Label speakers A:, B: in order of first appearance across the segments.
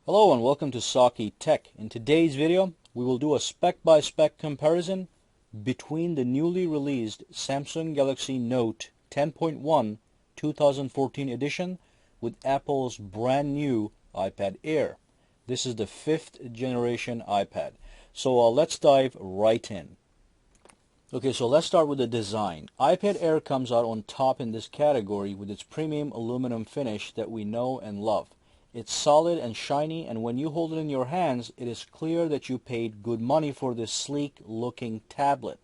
A: Hello and welcome to Saki Tech. In today's video, we will do a spec-by-spec comparison between the newly released Samsung Galaxy Note 10.1 2014 edition with Apple's brand new iPad Air. This is the 5th generation iPad. So let's dive right in. Okay, so let's start with the design. iPad Air comes out on top in this category with its premium aluminum finish that we know and love. It's solid and shiny, and when you hold it in your hands, it is clear that you paid good money for this sleek-looking tablet.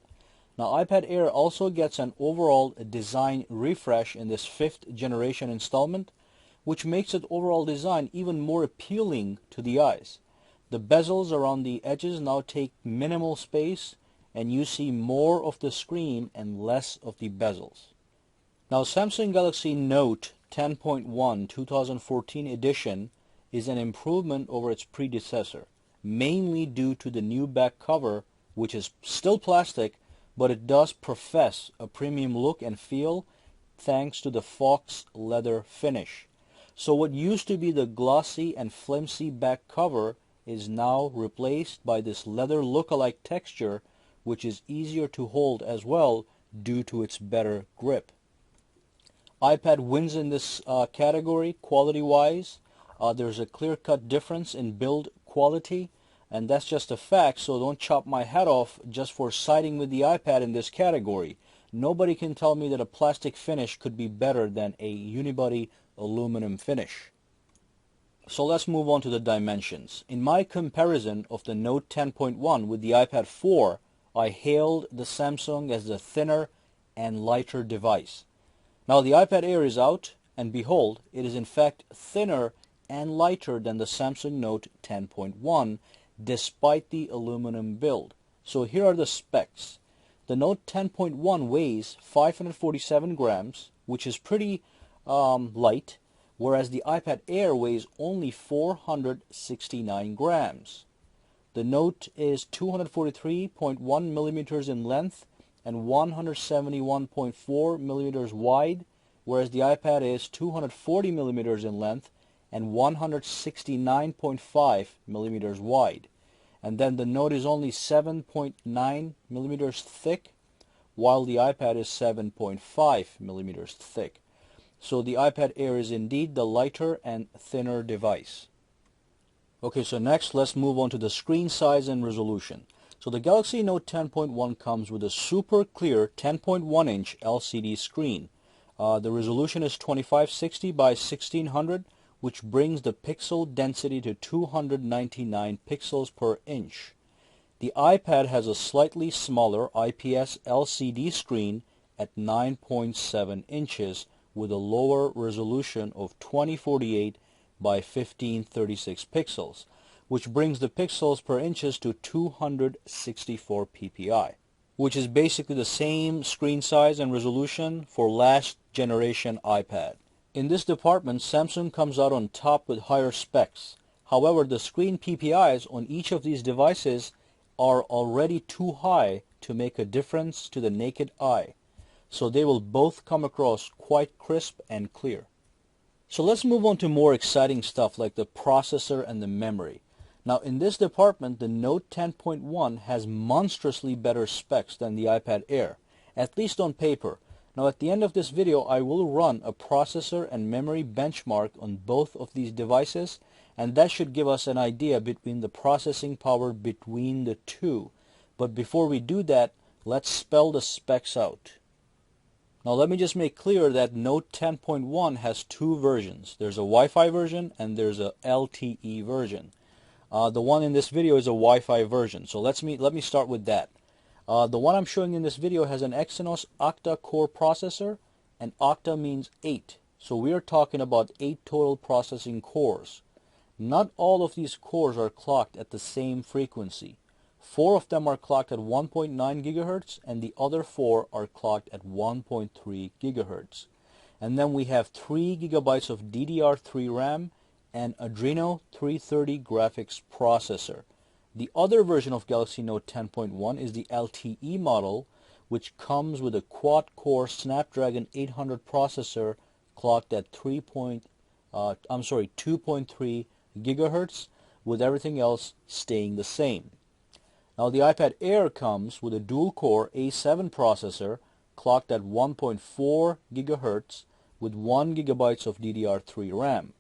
A: Now, iPad Air also gets an overall design refresh in this 5th generation installment, which makes its overall design even more appealing to the eyes. The bezels around the edges now take minimal space, and you see more of the screen and less of the bezels. Now, Samsung Galaxy Note 10.1 2014 edition is an improvement over its predecessor, mainly due to the new back cover, which is still plastic, but it does profess a premium look and feel thanks to the fox leather finish. So what used to be the glossy and flimsy back cover is now replaced by this leather look-alike texture, which is easier to hold as well due to its better grip. iPad wins in this category quality-wise. There's a clear-cut difference in build quality, and that's just a fact, so don't chop my head off just for siding with the iPad in this category. Nobody can tell me that a plastic finish could be better than a unibody aluminum finish. So let's move on to the dimensions. In my comparison of the Note 10.1 with the iPad 4, I hailed the Samsung as the thinner and lighter device. Now the iPad Air is out, and behold, it is in fact thinner and lighter than the Samsung Note 10.1 despite the aluminum build. So here are the specs. The Note 10.1 weighs 547 grams, which is pretty light, whereas the iPad Air weighs only 469 grams. The Note is 243.1 millimeters in length and 171.4 millimeters wide, whereas the iPad is 240 millimeters in length and 169.5 millimeters wide. And then the Note is only 7.9 millimeters thick, while the iPad is 7.5 millimeters thick. So the iPad Air is indeed the lighter and thinner device. Okay, so next let's move on to the screen size and resolution. So the Galaxy Note 10.1 comes with a super clear 10.1-inch LCD screen. The resolution is 2560 by 1600, which brings the pixel density to 299 pixels per inch. The iPad has a slightly smaller IPS LCD screen at 9.7 inches with a lower resolution of 2048 by 1536 pixels, which brings the pixels per inches to 264 ppi, which is basically the same screen size and resolution for last generation iPad. In this department, Samsung comes out on top with higher specs. However, the screen PPIs on each of these devices are already too high to make a difference to the naked eye, so they will both come across quite crisp and clear. So let's move on to more exciting stuff like the processor and the memory. Now in this department, the Note 10.1 has monstrously better specs than the iPad Air, at least on paper. Now at the end of this video, I will run a processor and memory benchmark on both of these devices, and that should give us an idea between the processing power between the two. But before we do that, let's spell the specs out. Now let me just make clear that Note 10.1 has two versions. There's a Wi-Fi version and there's a LTE version. The one in this video is a Wi-Fi version, so let me start with that. The one I'm showing in this video has an Exynos octa-core processor, and octa means 8. So we are talking about 8 total processing cores. Not all of these cores are clocked at the same frequency. 4 of them are clocked at 1.9 gigahertz, and the other 4 are clocked at 1.3 gigahertz. And then we have 3 gigabytes of DDR3 RAM and Adreno 330 graphics processor. The other version of Galaxy Note 10.1 is the LTE model, which comes with a quad-core Snapdragon 800 processor clocked at 2.3 gigahertz, with everything else staying the same. Now the iPad Air comes with a dual-core A7 processor clocked at 1.4 gigahertz with 1 gigabytes of DDR3 RAM.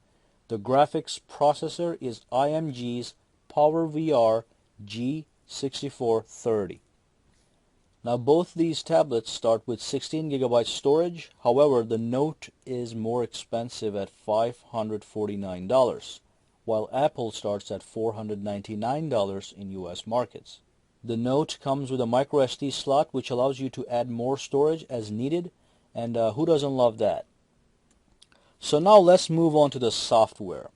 A: The graphics processor is IMG's PowerVR G6430. Now both these tablets start with 16 gigabytes storage. However, the Note is more expensive at $549, while Apple starts at $499 in US markets. The Note comes with a micro SD slot which allows you to add more storage as needed, and who doesn't love that? So now let's move on to the software.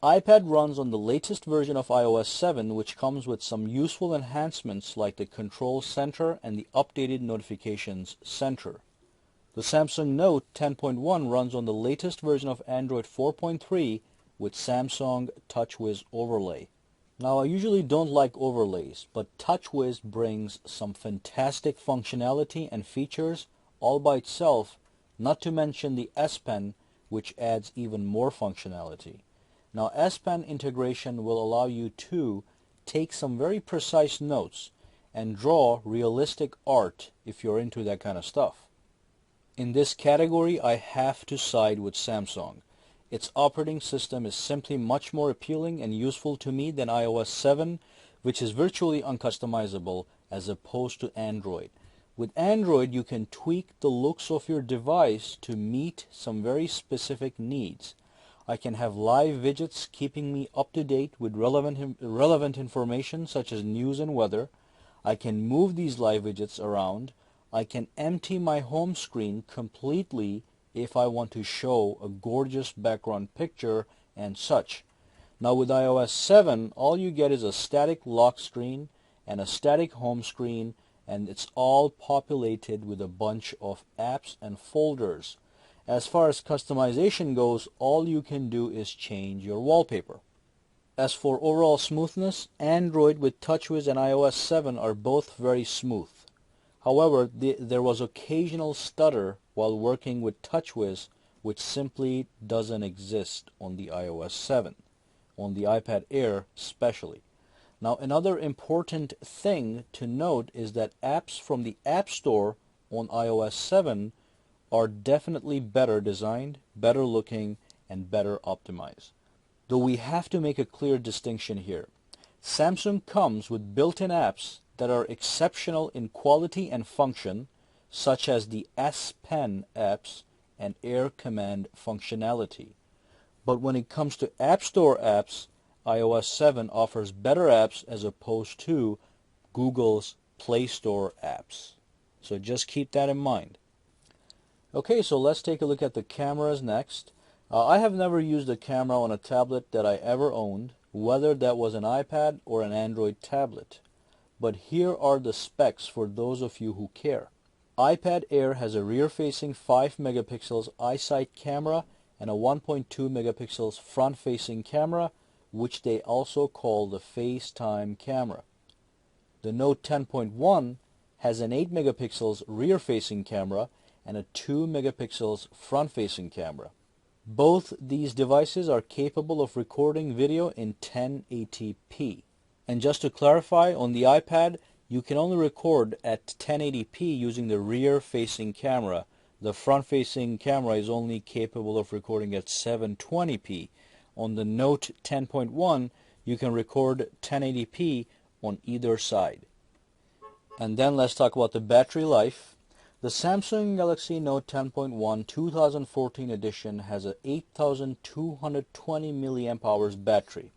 A: iPad runs on the latest version of iOS 7, which comes with some useful enhancements like the Control Center and the updated Notifications Center. The Samsung Note 10.1 runs on the latest version of Android 4.3 with Samsung TouchWiz Overlay. Now I usually don't like overlays, but TouchWiz brings some fantastic functionality and features all by itself, not to mention the S Pen, which adds even more functionality. Now S Pen integration will allow you to take some very precise notes and draw realistic art if you're into that kind of stuff. In this category, I have to side with Samsung. Its operating system is simply much more appealing and useful to me than iOS 7, which is virtually uncustomizable as opposed to Android. With Android, you can tweak the looks of your device to meet some very specific needs. I can have live widgets keeping me up to date with relevant information such as news and weather. I can move these live widgets around. I can empty my home screen completely if I want to show a gorgeous background picture and such. Now with iOS 7, all you get is a static lock screen and a static home screen, and it's all populated with a bunch of apps and folders. As far as customization goes, all you can do is change your wallpaper. As for overall smoothness, Android with TouchWiz and iOS 7 are both very smooth. However, there was occasional stutter while working with TouchWiz, which simply doesn't exist on the iOS 7, on the iPad Air especially. Now another important thing to note is that apps from the App Store on iOS 7 are definitely better designed, better looking, and better optimized. Though we have to make a clear distinction here. Samsung comes with built-in apps that are exceptional in quality and function, such as the S Pen apps and Air Command functionality. But when it comes to App Store apps, iOS 7 offers better apps as opposed to Google's Play Store apps. So just keep that in mind. Okay, so let's take a look at the cameras next. I have never used a camera on a tablet that I ever owned, whether that was an iPad or an Android tablet. But here are the specs for those of you who care. iPad Air has a rear-facing 5 megapixels iSight camera and a 1.2 megapixels front-facing camera, which they also call the FaceTime camera. The Note 10.1 has an 8 megapixels rear-facing camera and a 2 megapixels front-facing camera. Both these devices are capable of recording video in 1080p. And just to clarify, on the iPad, you can only record at 1080p using the rear-facing camera. The front-facing camera is only capable of recording at 720p. On the Note 10.1, you can record 1080p on either side. And then let's talk about the battery life. The Samsung Galaxy Note 10.1 2014 edition has a 8220 mAh battery,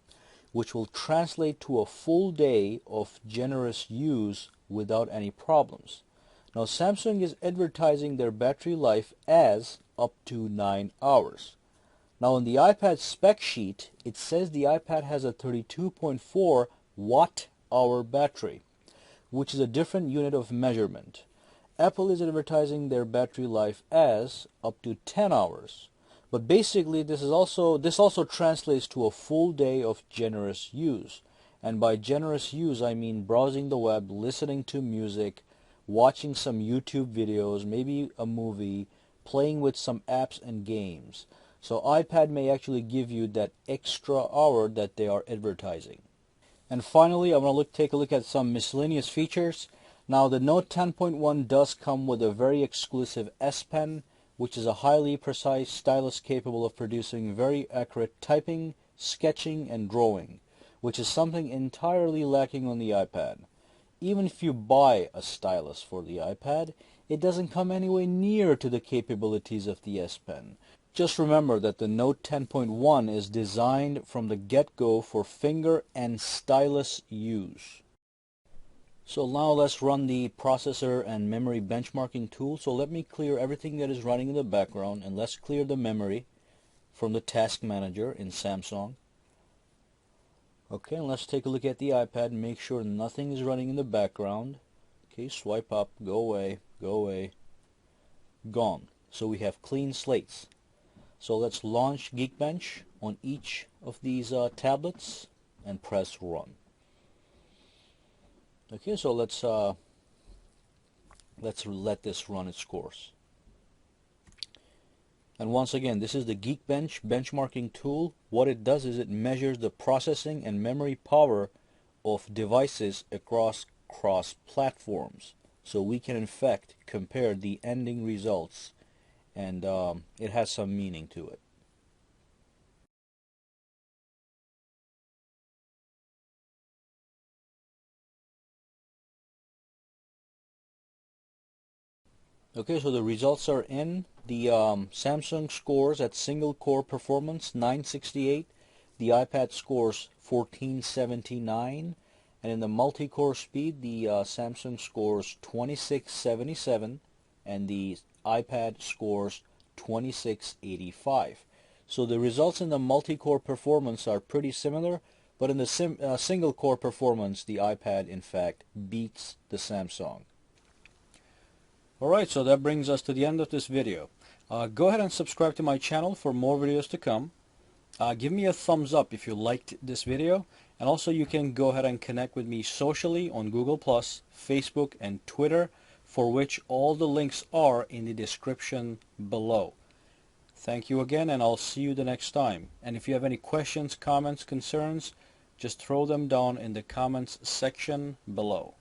A: which will translate to a full day of generous use without any problems. Now Samsung is advertising their battery life as up to 9 hours. Now on the iPad spec sheet, it says the iPad has a 32.4 watt-hour battery, which is a different unit of measurement. Apple is advertising their battery life as up to 10 hours. But basically this also translates to a full day of generous use. And by generous use I mean browsing the web, listening to music, watching some YouTube videos, maybe a movie, playing with some apps and games. So iPad may actually give you that extra hour that they are advertising. And finally, I'm going to take a look at some miscellaneous features. Now, the Note 10.1 does come with a very exclusive S Pen, which is a highly precise stylus capable of producing very accurate typing, sketching, and drawing, which is something entirely lacking on the iPad. Even if you buy a stylus for the iPad, it doesn't come anywhere near to the capabilities of the S Pen. Just remember that the Note 10.1 is designed from the get-go for finger and stylus use. So now let's run the processor and memory benchmarking tool. So let me clear everything that is running in the background, and let's clear the memory from the task manager in Samsung. Okay, and let's take a look at the iPad and make sure nothing is running in the background. Okay, swipe up, go away, gone. So we have clean slates. So let's launch Geekbench on each of these tablets and press run. Okay, so let's let this run its course. And once again, this is the Geekbench benchmarking tool. What it does is it measures the processing and memory power of devices across cross-platforms. So we can in fact compare the ending results, and it has some meaning to it. Okay, so the results are in. The Samsung scores at single core performance 968, the iPad scores 1479, and in the multi-core speed the Samsung scores 2677 and the iPad scores 2685. So the results in the multi-core performance are pretty similar, but in the single core performance the iPad in fact beats the Samsung. Alright, so that brings us to the end of this video. Go ahead and subscribe to my channel for more videos to come. Give me a thumbs up if you liked this video, and also you can go ahead and connect with me socially on Google+, Facebook, and Twitter, for which all the links are in the description below. Thank you again, and I'll see you the next time. And if you have any questions, comments, concerns, just throw them down in the comments section below.